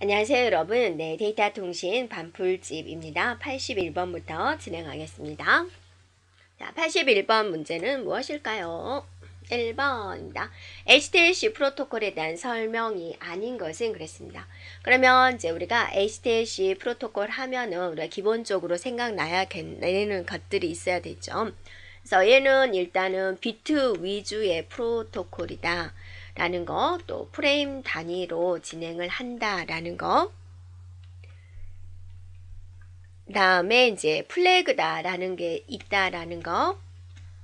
안녕하세요 여러분. 네, 데이터 통신 반풀집입니다. 81번부터 진행하겠습니다. 자, 81번 문제는 무엇일까요? 1번입니다. HTLC 프로토콜에 대한 설명이 아닌 것은 그랬습니다. 그러면 이제 우리가 HTLC 프로토콜 하면은 우리가 기본적으로 생각나야 되는 것들이 있어야 되죠. 그래서 얘는 일단은 비트 위주의 프로토콜이다 라는 거, 또 프레임 단위로 진행을 한다 라는 거, 그 다음에 이제 플래그다 라는 게 있다 라는 거,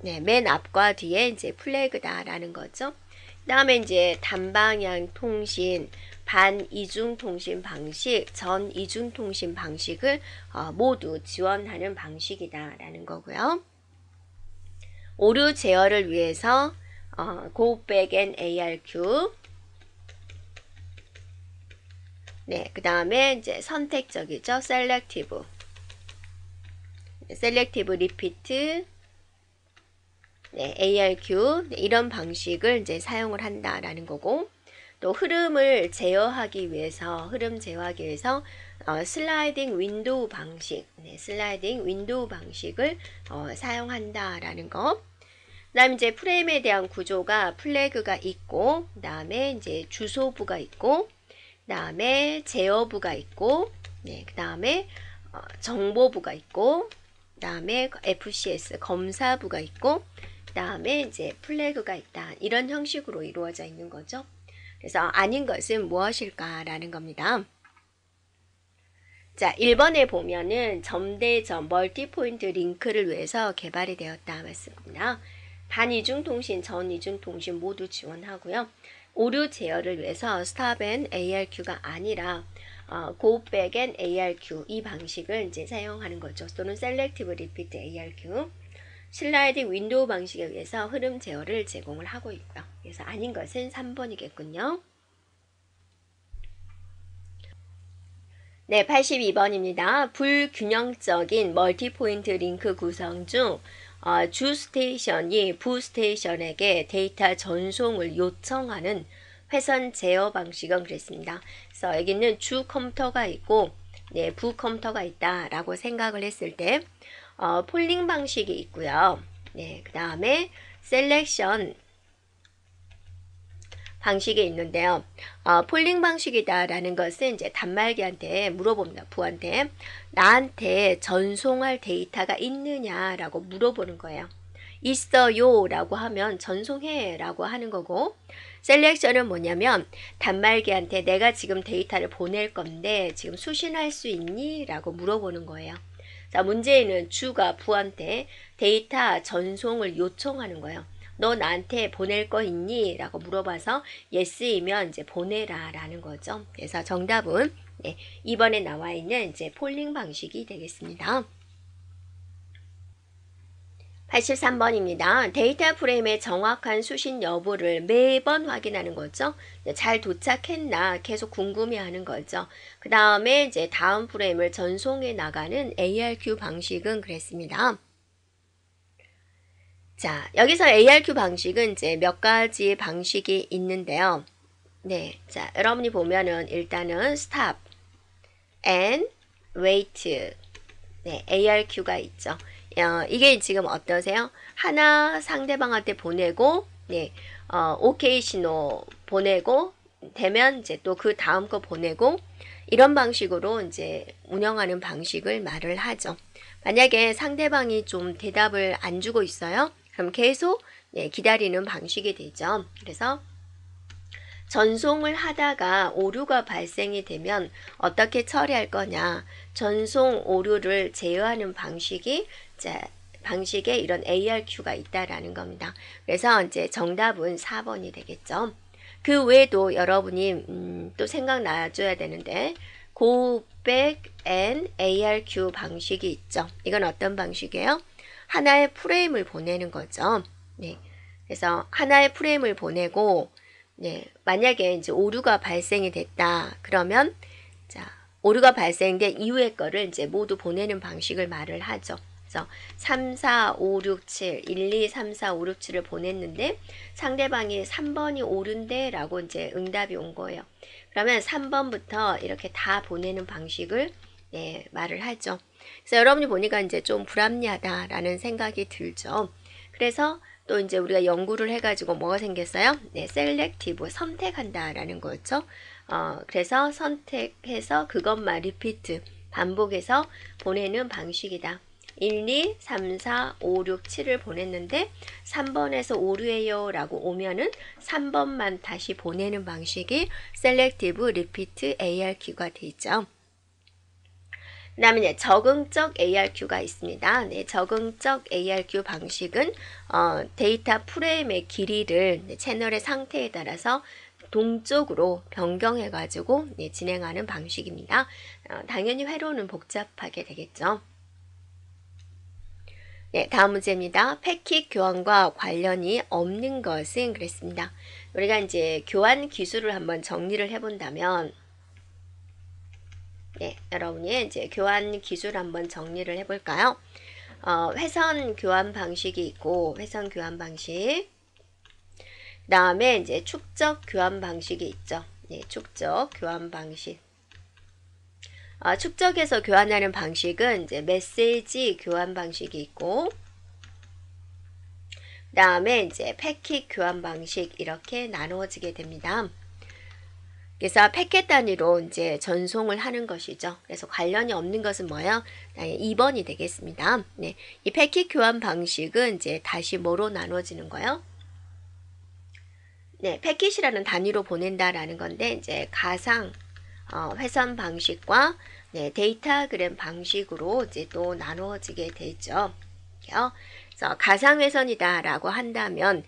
네, 맨 앞과 뒤에 이제 플래그다 라는 거죠. 그 다음에 이제 단방향 통신, 반이중 통신 방식, 전 이중 통신 방식을 모두 지원하는 방식이다 라는 거고요. 오류 제어를 위해서 go back and ARQ, 네, 그 다음에 이제 선택적이죠. selective repeat, 네, ARQ, 네, 이런 방식을 이제 사용을 한다라는 거고, 또 흐름 제어하기 위해서 슬라이딩 윈도우 방식, 네, 슬라이딩 윈도우 방식을 사용한다라는 거. 그다음 이제 프레임에 대한 구조가 플래그가 있고, 그다음에 이제 주소부가 있고, 그다음에 제어부가 있고, 네, 그다음에 정보부가 있고, 그다음에 FCS 검사부가 있고, 그다음에 이제 플래그가 있다. 이런 형식으로 이루어져 있는 거죠. 그래서 아닌 것은 무엇일까라는 겁니다. 자, 1번에 보면은 점대점 멀티포인트 링크를 위해서 개발이 되었다 맞습니다. 반이중통신, 전이중통신 모두 지원하고요. 오류 제어를 위해서 stop and ARQ가 아니라 go back and ARQ 이 방식을 이제 사용하는 거죠. 또는 selective repeat ARQ. 슬라이딩 윈도우 방식에 의해서 흐름 제어를 제공을 하고 있고요. 그래서 아닌 것은 3번이겠군요. 네, 82번입니다. 불균형적인 멀티포인트 링크 구성 중 주 스테이션이 부 스테이션에게 데이터 전송을 요청하는 회선 제어 방식은 그랬습니다. 그래서 여기는 주 컴퓨터가 있고, 네, 부 컴퓨터가 있다라고 생각을 했을 때 폴링 방식이 있고요. 네, 그 다음에 셀렉션 방식이 있는데요. 폴링 방식이다라는 것은 이제 단말기한테 물어봅니다. 부한테 나한테 전송할 데이터가 있느냐라고 물어보는 거예요. 있어요 라고 하면 전송해 라고 하는 거고, 셀렉션은 뭐냐면 단말기한테 내가 지금 데이터를 보낼 건데 지금 수신할 수 있니? 라고 물어보는 거예요. 자, 문제는 주가 부한테 데이터 전송을 요청하는 거예요. 너 나한테 보낼 거 있니? 라고 물어봐서 yes이면 이제 보내라 라는 거죠. 그래서 정답은 네, 2번에 나와 있는 이제 폴링 방식이 되겠습니다. 83번입니다. 데이터 프레임의 정확한 수신 여부를 매번 확인하는 거죠. 잘 도착했나 계속 궁금해하는 거죠. 그 다음에 이제 다음 프레임을 전송해 나가는 ARQ 방식은 그랬습니다. 자, 여기서 ARQ 방식은 이제 몇 가지 방식이 있는데요. 네, 자, 여러분이 보면은 일단은 stop and wait, 네, ARQ가 있죠. 이게 지금 어떠세요? 하나 상대방한테 보내고, 네, OK 신호 보내고, 되면 이제 또 그 다음 거 보내고, 이런 방식으로 이제 운영하는 방식을 말을 하죠. 만약에 상대방이 좀 대답을 안 주고 있어요. 그럼 계속 네, 기다리는 방식이 되죠. 그래서 전송을 하다가 오류가 발생이 되면 어떻게 처리할 거냐. 전송 오류를 제어하는 방식에 이런 ARQ가 있다라는 겁니다. 그래서 이제 정답은 4번이 되겠죠. 그 외에도 여러분이 또 생각나줘야 되는데 go back and ARQ 방식이 있죠. 이건 어떤 방식이에요? 하나의 프레임을 보내는 거죠. 네. 그래서 하나의 프레임을 보내고, 네. 만약에 이제 오류가 발생이 됐다. 그러면, 자, 오류가 발생된 이후의 거를 이제 모두 보내는 방식을 말을 하죠. 그래서 3, 4, 5, 6, 7, 1, 2, 3, 4, 5, 6, 7을 보냈는데 상대방이 3번이 옳은데 라고 이제 응답이 온 거예요. 그러면 3번부터 이렇게 다 보내는 방식을 네, 말을 하죠. 그래서 여러분이 보니까 이제 좀 불합리하다라는 생각이 들죠. 그래서 또 이제 우리가 연구를 해가지고 뭐가 생겼어요? 네, 셀렉티브, 선택한다라는 거죠. 그래서 선택해서 그것만 리피트, 반복해서 보내는 방식이다. 1, 2, 3, 4, 5, 6, 7을 보냈는데 3번에서 오류예요 라고 오면은 3번만 다시 보내는 방식이 셀렉티브 리피트 ARQ가 되죠. 그 다음에 이제 적응적 ARQ가 있습니다. 네, 적응적 ARQ 방식은 데이터 프레임의 길이를 채널의 상태에 따라서 동쪽으로 변경해가지고 네, 진행하는 방식입니다. 당연히 회로는 복잡하게 되겠죠. 네, 다음 문제입니다. 패킷 교환과 관련이 없는 것은 그랬습니다. 우리가 이제 교환 기술을 한번 정리를 해본다면 네, 여러분이 이제 교환 기술 한번 정리를 해볼까요? 회선 교환 방식이 있고, 회선 교환 방식. 그 다음에 이제 축적 교환 방식이 있죠. 네, 축적 교환 방식. 축적해서 교환하는 방식은 이제 메시지 교환 방식이 있고, 그 다음에 이제 패킷 교환 방식 이렇게 나누어지게 됩니다. 그래서 패킷 단위로 이제 전송을 하는 것이죠. 그래서 관련이 없는 것은 뭐예요? 2번이 되겠습니다. 네, 이 패킷 교환 방식은 이제 다시 뭐로 나눠지는 거예요? 네, 패킷이라는 단위로 보낸다라는 건데 이제 가상 회선 방식과 네, 데이터그램 방식으로 이제 또 나누어지게 되죠. 그래서 가상 회선이다라고 한다면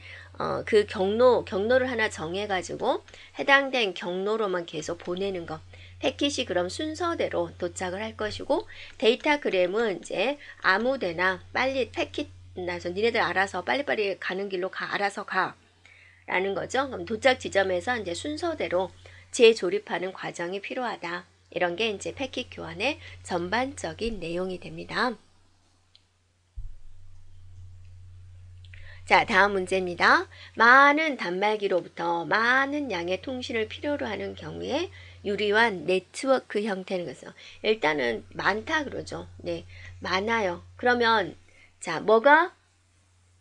그 경로를 하나 정해가지고 해당된 경로로만 계속 보내는 것. 패킷이 그럼 순서대로 도착을 할 것이고 데이터그램은 이제 아무데나 빨리 패킷 나서 니네들 알아서 빨리빨리 가는 길로 알아서 가 라는 거죠. 그럼 도착 지점에서 이제 순서대로 재조립하는 과정이 필요하다. 이런 게 이제 패킷 교환의 전반적인 내용이 됩니다. 자, 다음 문제입니다. 많은 단말기로부터 많은 양의 통신을 필요로 하는 경우에 유리한 네트워크 형태는 것이죠. 일단은 많다 그러죠. 네, 많아요. 그러면 자, 뭐가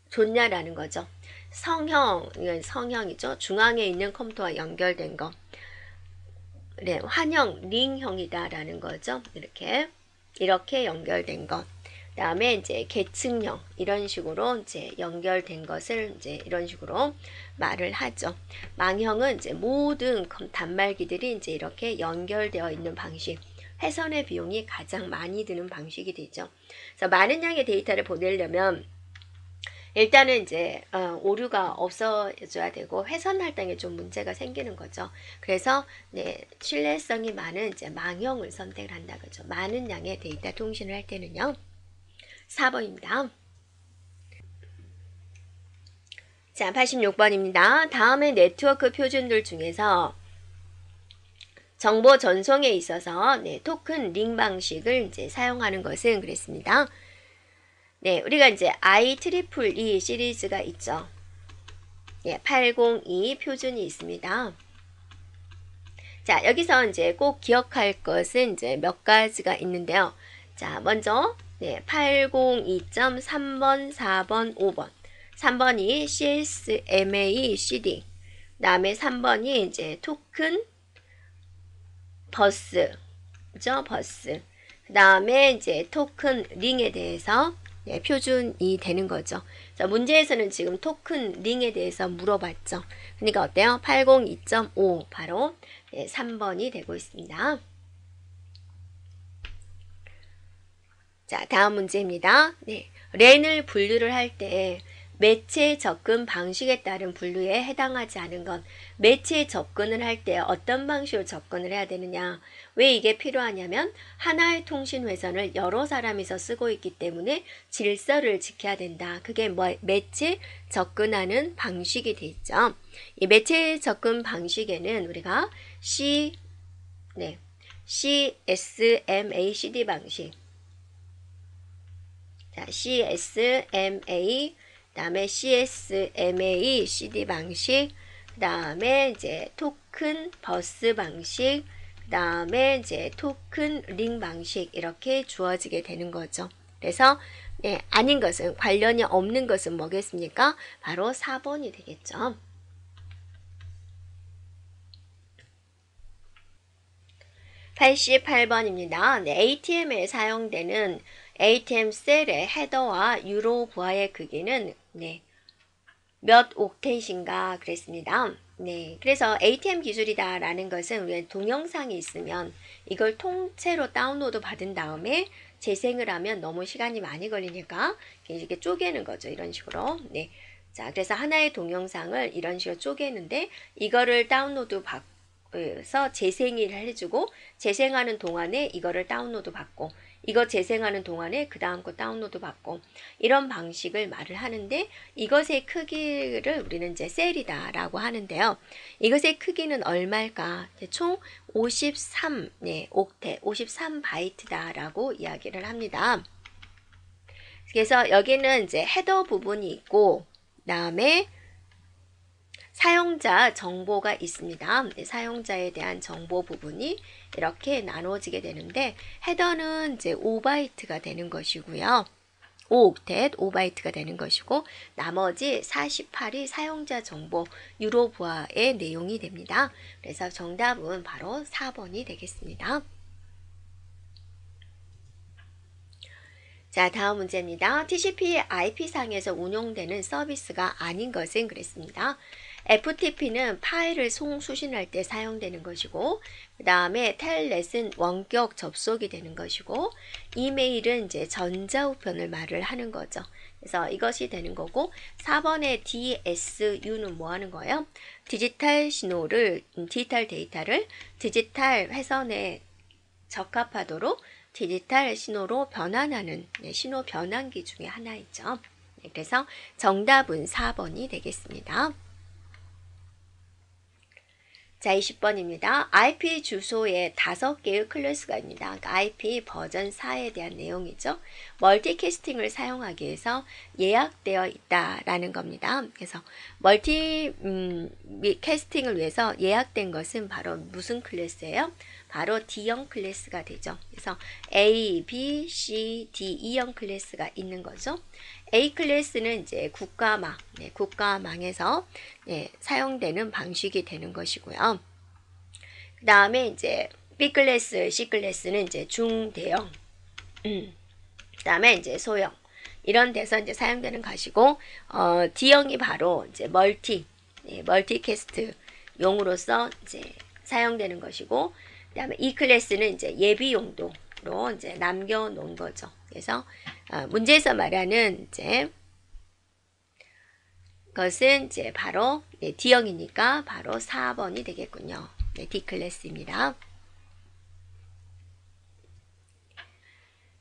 좋냐라는 거죠. 이건 성형이죠. 중앙에 있는 컴퓨터와 연결된 거. 네, 환형, 링형이다라는 거죠. 이렇게 연결된 것. 다음에 이제 계층형 이런 식으로 이제 연결된 것을 이제 이런 식으로 말을 하죠. 망형은 이제 모든 단말기들이 이제 이렇게 연결되어 있는 방식. 회선의 비용이 가장 많이 드는 방식이 되죠. 그래서 많은 양의 데이터를 보내려면 일단은 이제 오류가 없어져야 되고 회선할 때에 좀 문제가 생기는 거죠. 그래서 네, 신뢰성이 많은 이제 망형을 선택을 한다 그죠. 많은 양의 데이터 통신을 할 때는요. 4번입니다. 자, 86번입니다. 다음의 네트워크 표준들 중에서 정보 전송에 있어서 네, 토큰 링 방식을 이제 사용하는 것은 그랬습니다. 네, 우리가 이제 IEEE 시리즈가 있죠. 네, 802 표준이 있습니다. 자, 여기서 이제 꼭 기억할 것은 이제 몇 가지가 있는데요. 자, 먼저 네, 802.3번, 4번, 5번. 3번이 CSMA CD. 그다음에 3번이 이제 토큰 버스. 그죠? 버스. 그다음에 이제 토큰 링에 대해서 네, 표준이 되는 거죠. 자, 문제에서는 지금 토큰 링에 대해서 물어봤죠. 그러니까 어때요? 802.5 바로 네, 3번이 되고 있습니다. 자, 다음 문제입니다. 네, 랜을 분류를 할 때 매체 접근 방식에 따른 분류에 해당하지 않은 건 매체 접근을 할 때 어떤 방식으로 접근을 해야 되느냐. 왜 이게 필요하냐면 하나의 통신 회선을 여러 사람이서 쓰고 있기 때문에 질서를 지켜야 된다. 그게 매체 접근하는 방식이 돼 있죠. 이 매체 접근 방식에는 우리가 CSMACD 방식. 자, CSMA, 그 다음에 CSMA, CD 방식, 그 그 다음에 이제 토큰 버스 방식, 그 다음에 이제 토큰 링 방식 이렇게 주어지게 되는 거죠. 그래서 아닌 것은, 관련이 없는 것은 뭐겠습니까? 바로 4번이 되겠죠. 88번입니다. ATM에 사용되는 ATM 셀의 헤더와 유로 부하의 크기는 몇 옥텟인가 그랬습니다. 그래서 ATM 기술이다라는 것은 우리가 동영상이 있으면 이걸 통째로 다운로드 받은 다음에 재생을 하면 너무 시간이 많이 걸리니까 이렇게 쪼개는 거죠. 이런 식으로. 자, 그래서 하나의 동영상을 이런 식으로 쪼개는데 이거를 다운로드 받아서 재생을 해주고 재생하는 동안에 이거를 다운로드 받고 이거 재생하는 동안에 그 다음 거 다운로드 받고 이런 방식을 말을 하는데 이것의 크기를 우리는 이제 셀이다 라고 하는데요. 이것의 크기는 얼마일까? 총 53 옥텟, 53바이트다 라고 이야기를 합니다. 그래서 여기는 이제 헤더 부분이 있고 그 다음에 사용자 정보가 있습니다. 사용자에 대한 정보 부분이 이렇게 나눠지게 되는데 헤더는 이제 5바이트가 되는 것이고요. 5옥텟 5바이트가 되는 것이고 나머지 48이 사용자 정보 유로 부하의 내용이 됩니다. 그래서 정답은 바로 4번이 되겠습니다. 자, 다음 문제입니다. TCP IP상에서 운용되는 서비스가 아닌 것은 그랬습니다. FTP는 파일을 송수신할 때 사용되는 것이고 그 다음에 텔넷은 원격 접속이 되는 것이고 이메일은 이제 전자우편을 말을 하는 거죠. 그래서 이것이 되는 거고 4번의 DSU는 뭐 하는 거예요? 디지털 신호를, 디지털 데이터를 디지털 회선에 적합하도록 디지털 신호로 변환하는 신호 변환기 중에 하나이죠. 그래서 정답은 4번이 되겠습니다. 자, 20번입니다. IP 주소에 5개의 클래스가 있습니다. 그러니까 IP 버전 4에 대한 내용이죠. 멀티캐스팅을 사용하기 위해서 예약되어 있다라는 겁니다. 그래서 멀티캐스팅을 위해서 예약된 것은 바로 무슨 클래스예요? 바로 D형 클래스가 되죠. 그래서 A, B, C, D, E형 클래스가 있는 거죠. A 클래스는 이제 국가망, 국가망에서 사용되는 방식이 되는 것이고요. 그 다음에 이제 B 클래스, C 클래스는 이제 중대형, 그 다음에 이제 소형 이런 데서 이제 사용되는 것이고, D형이 바로 이제 멀티캐스트 용으로서 이제 사용되는 것이고, 그 다음에 E 클래스는 이제 예비 용도로 이제 남겨놓은 거죠. 그래서 문제에서 말하는 이제 것은 이제 바로 D형이니까 바로 4번이 되겠군요. D 클래스입니다.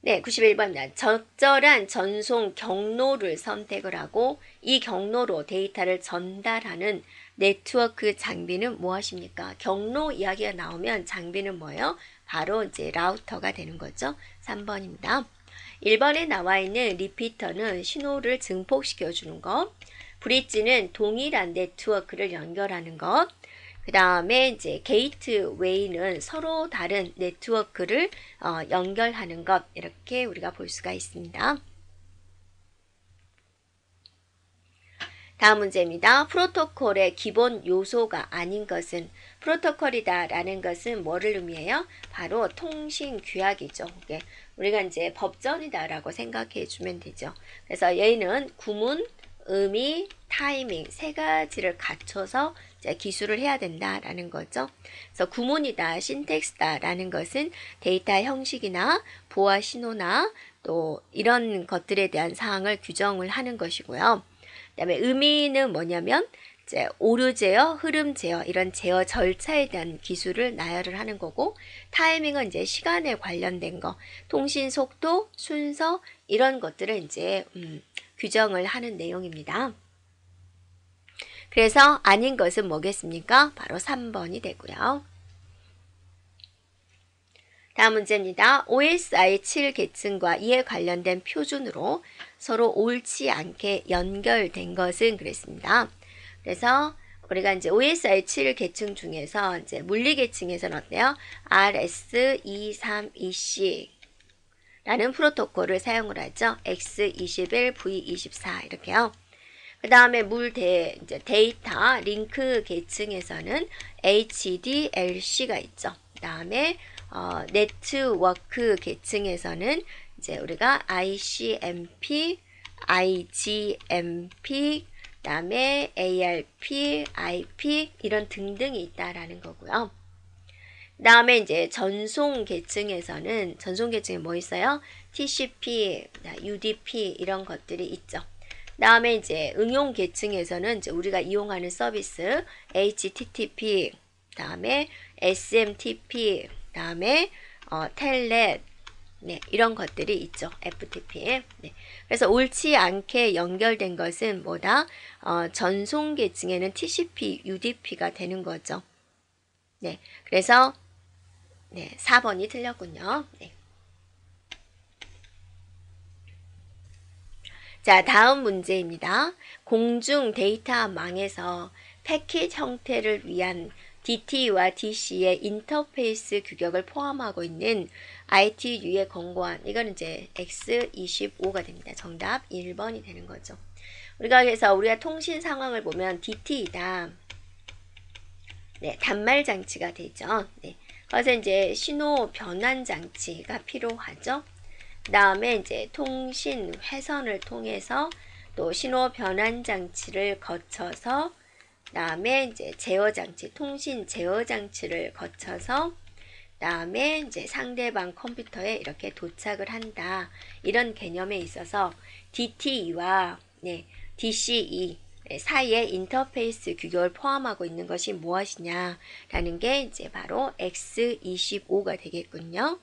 91번입니다. 적절한 전송 경로를 선택을 하고 이 경로로 데이터를 전달하는 네트워크 장비는 무엇입니까? 경로 이야기가 나오면 장비는 뭐예요? 바로 이제 라우터가 되는 거죠. 3번입니다. 1번에 나와 있는 리피터는 신호를 증폭시켜 주는 것, 브릿지는 동일한 네트워크를 연결하는 것, 그 다음에 이제 게이트웨이는 서로 다른 네트워크를 연결하는 것, 이렇게 우리가 볼 수가 있습니다. 다음 문제입니다. 프로토콜의 기본 요소가 아닌 것은, 프로토콜이다 라는 것은 뭐를 의미해요? 바로 통신 규약이죠. 우리가 이제 법전이다 라고 생각해 주면 되죠. 그래서 얘는 구문, 의미, 타이밍 세 가지를 갖춰서 이제 기술을 해야 된다라는 거죠. 그래서 구문이다, 신텍스다 라는 것은 데이터 형식이나 보아 신호나 또 이런 것들에 대한 사항을 규정을 하는 것이고요. 그 다음에 의미는 뭐냐면 이제 오류 제어, 흐름 제어 이런 제어 절차에 대한 기술을 나열을 하는 거고, 타이밍은 이제 시간에 관련된 거, 통신 속도, 순서 이런 것들을 이제 규정을 하는 내용입니다. 그래서 아닌 것은 뭐겠습니까? 바로 3번이 되고요. 다음 문제입니다. OSI 7계층과 이에 관련된 표준으로 서로 옳지 않게 연결된 것은 그랬습니다. 그래서 우리가 이제 OSI7 계층 중에서 이제 물리 계층에서는 어때요? RS232C 라는 프로토콜을 사용을 하죠. X21, V24 이렇게요. 그 다음에 이제 데이터 링크 계층에서는 HDLC가 있죠. 그 다음에 네트워크 계층에서는 이제 우리가 ICMP, IGMP, 그 다음에 ARP, IP 이런 등등이 있다라는 거고요. 그 다음에 이제 전송 계층에 뭐 있어요? TCP, UDP 이런 것들이 있죠. 그 다음에 이제 응용 계층에서는 이제 우리가 이용하는 서비스 HTTP, 그 다음에 SMTP, 그 다음에 텔넷, 네, 이런 것들이 있죠. FTP. 네. 그래서 옳지 않게 연결된 것은 뭐다? 전송 계층에는 TCP, UDP가 되는 거죠. 네. 그래서 네, 4번이 틀렸군요. 네. 자, 다음 문제입니다. 공중 데이터망에서 패킷 형태를 위한 DT와 DC의 인터페이스 규격을 포함하고 있는 ITU의 권고안. 이건 이제 X25가 됩니다. 정답 1번이 되는 거죠. 그래서 우리가 통신 상황을 보면 DT이다. 네, 단말 장치가 되죠. 네. 그래서 이제 신호 변환 장치가 필요하죠. 그 다음에 이제 통신 회선을 통해서 또 신호 변환 장치를 거쳐서 그 다음에 이제 제어 장치, 통신 제어 장치를 거쳐서 그 다음에 이제 상대방 컴퓨터에 이렇게 도착을 한다. 이런 개념에 있어서 DTE와 DCE 사이에 인터페이스 규격을 포함하고 있는 것이 무엇이냐라는 게 이제 바로 X25가 되겠군요.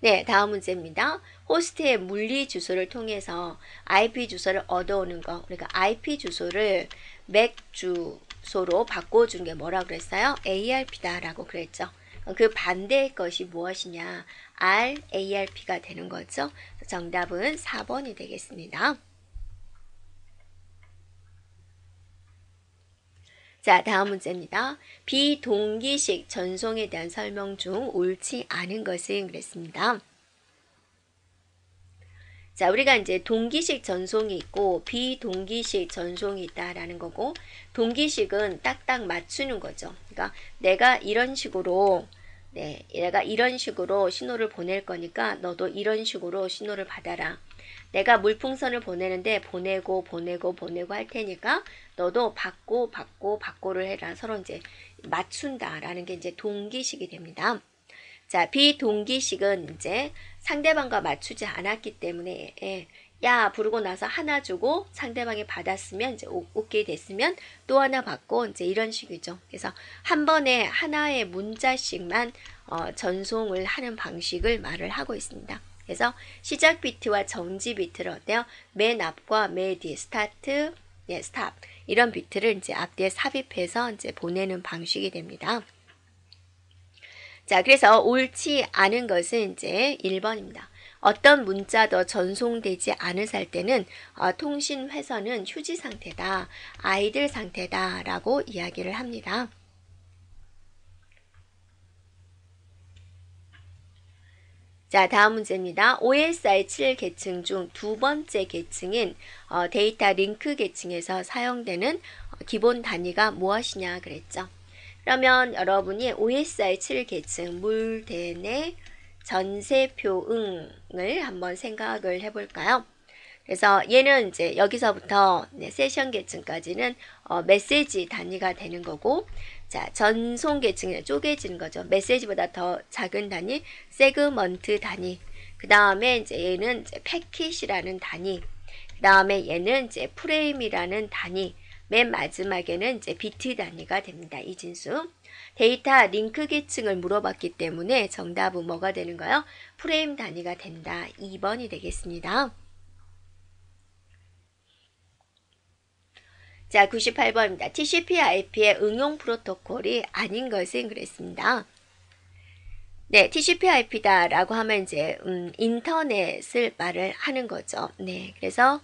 네, 다음 문제입니다. 호스트의 물리 주소를 통해서 IP 주소를 얻어오는 거. 그러니까 IP 주소를 MAC 주소로 바꿔준 게 뭐라고 그랬어요? ARP다라고 그랬죠. 그 반대의 것이 무엇이냐? RARP가 되는 거죠. 정답은 4번이 되겠습니다. 자, 다음 문제입니다. 비동기식 전송에 대한 설명 중 옳지 않은 것은 그랬습니다. 자, 우리가 이제 동기식 전송이 있고 비동기식 전송이 있다라는 거고, 동기식은 딱딱 맞추는 거죠. 그러니까 내가 이런 식으로 신호를 보낼 거니까 너도 이런 식으로 신호를 받아라. 내가 물풍선을 보내는데 보내고 할 테니까 너도 받고를 해라. 서로 이제 맞춘다라는 게 이제 동기식이 됩니다. 자, 비동기식은 이제 상대방과 맞추지 않았기 때문에 야 부르고 나서 하나 주고 상대방이 받았으면 이제 오케이 됐으면 또 하나 받고 이제 이런 식이죠. 그래서 한 번에 하나의 문자씩만 전송을 하는 방식을 말을 하고 있습니다. 그래서 시작 비트와 정지 비트를 어때요? 맨 앞과 맨 뒤 스타트, 스탑 이런 비트를 이제 앞뒤에 삽입해서 이제 보내는 방식이 됩니다. 자, 그래서 옳지 않은 것은 이제 1번입니다. 어떤 문자도 전송되지 않을 때는 통신 회선은 휴지 상태다, 아이들 상태다 라고 이야기를 합니다. 자, 다음 문제입니다. OSI 7 계층 중 두 번째 계층인 데이터 링크 계층에서 사용되는 기본 단위가 무엇이냐 그랬죠. 그러면 여러분이 OSI 7 계층 물대내 전세표응을 한번 생각을 해볼까요? 그래서 얘는 이제 여기서부터 세션 계층까지는 메시지 단위가 되는 거고, 자, 전송 계층에 쪼개지는 거죠. 메시지보다 더 작은 단위, 세그먼트 단위. 그 다음에 이제 얘는 이제 패킷이라는 단위. 그 다음에 얘는 이제 프레임이라는 단위. 맨 마지막에는 이제 비트 단위가 됩니다. 이 진수. 데이터 링크 계층을 물어봤기 때문에 정답은 뭐가 되는가요? 프레임 단위가 된다. 2번이 되겠습니다. 자, 98번입니다. TCP/IP의 응용 프로토콜이 아닌 것은 그랬습니다. 네, TCP/IP다 라고 하면 이제 인터넷을 말을 하는 거죠. 네, 그래서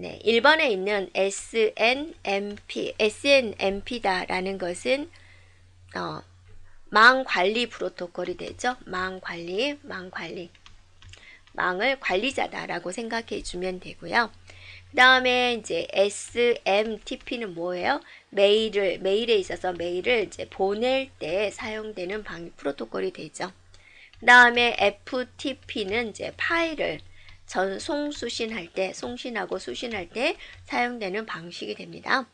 네, 1번에 있는 SNMP다라는 것은 망 관리 프로토콜이 되죠. 망 관리. 망을 관리자다라고 생각해 주면 되고요. 그 다음에 이제 SMTP는 뭐예요? 메일에 있어서 메일을 이제 보낼 때 사용되는 프로토콜이 되죠. 그 다음에 FTP는 이제 파일을 송신하고 수신할 때 사용되는 방식이 됩니다.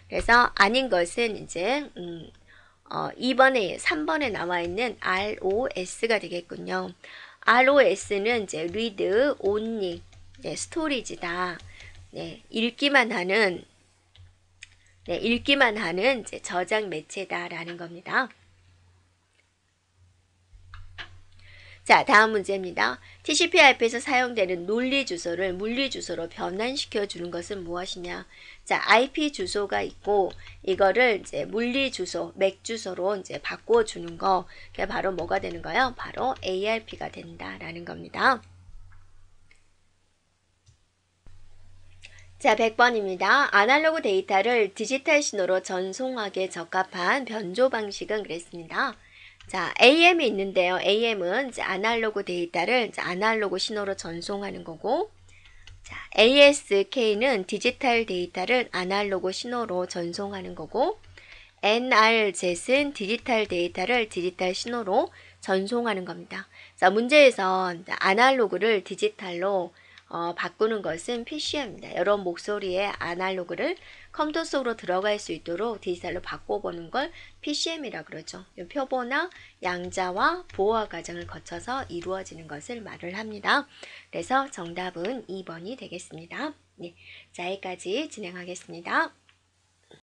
그래서 아닌 것은 이제 3번에 나와 있는 ROS가 되겠군요. ROS는 이제 read only, 네, 스토리지다. 네, 읽기만 하는 이제 저장 매체다라는 겁니다. 자, 다음 문제입니다. TCP/IP에서 사용되는 논리 주소를 물리 주소로 변환시켜 주는 것은 무엇이냐? 자, IP 주소가 있고 이거를 이제 물리 주소, 맥 주소로 이제 바꿔 주는 거. 그게 바로 뭐가 되는 거예요? 바로 ARP가 된다라는 겁니다. 자, 100번입니다. 아날로그 데이터를 디지털 신호로 전송하기에 적합한 변조 방식은 그랬습니다. 자, AM이 있는데요. AM은 이제 아날로그 데이터를 이제 아날로그 신호로 전송하는 거고, 자, ASK는 디지털 데이터를 아날로그 신호로 전송하는 거고, NRZ는 디지털 데이터를 디지털 신호로 전송하는 겁니다. 자, 문제에서 아날로그를 디지털로 바꾸는 것은 PCM입니다. 여러 목소리의 아날로그를 컴퓨터 속으로 들어갈 수 있도록 디지털로 바꿔보는 걸 PCM이라 그러죠. 표본화, 양자와 보호화 과정을 거쳐서 이루어지는 것을 말을 합니다. 그래서 정답은 2번이 되겠습니다. 네, 자, 여기까지 진행하겠습니다.